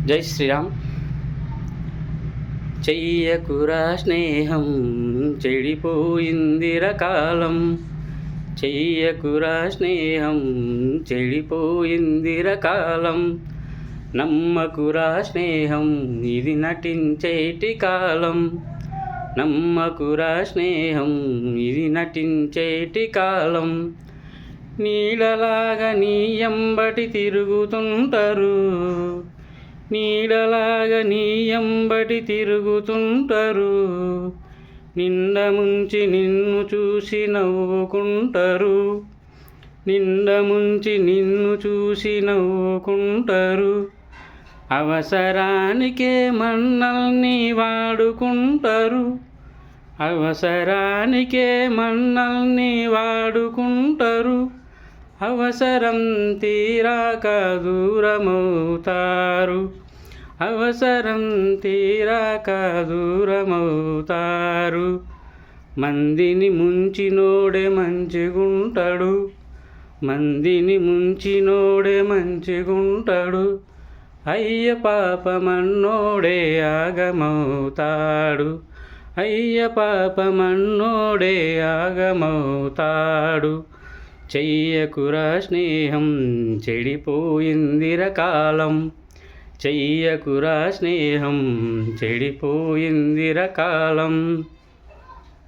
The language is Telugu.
జై శ్రీరామ్. చెయ్యకురా స్నేహం చెడిపోయిందిర కాలం, చెయ్యకురా స్నేహం చెడిపోయిందిర కాలం. నమ్మకురా స్నేహం ఇది నటించేటి కాలం, నమ్మకురా స్నేహం ఇది నటించేటి కాలం. నీడలాగా నీ ఎంబటి తిరుగుతుంటారు, నీడలాగా నీ ఎంబటి తిరుగుతుంటారు. నిండ ముంచి నిన్ను చూసి నవ్వుకుంటారు, నిండ ముంచి నిన్ను చూసి నవ్వుకుంటారు. అవసరానికే మన్నల్ని వాడుకుంటారు, అవసరానికే మన్నల్ని వాడుకుంటారు. అవసరం తీరాక దూరమవుతారు, అవసరం తీరాక దూరమవుతారు. మందిని ముంచినోడే మంచిగుంటాడు, మందిని ముంచినోడే మంచిగుంటాడు. అయ్య పాపమన్నోడే ఆగమవుతాడు, అయ్య పాపమన్నోడే ఆగమవుతాడు. చెయ్యకురా స్నేహం చెడిపోయిందిర కాలం, చెయ్యకురా స్నేహం చెడిపోయిందిర కాలం.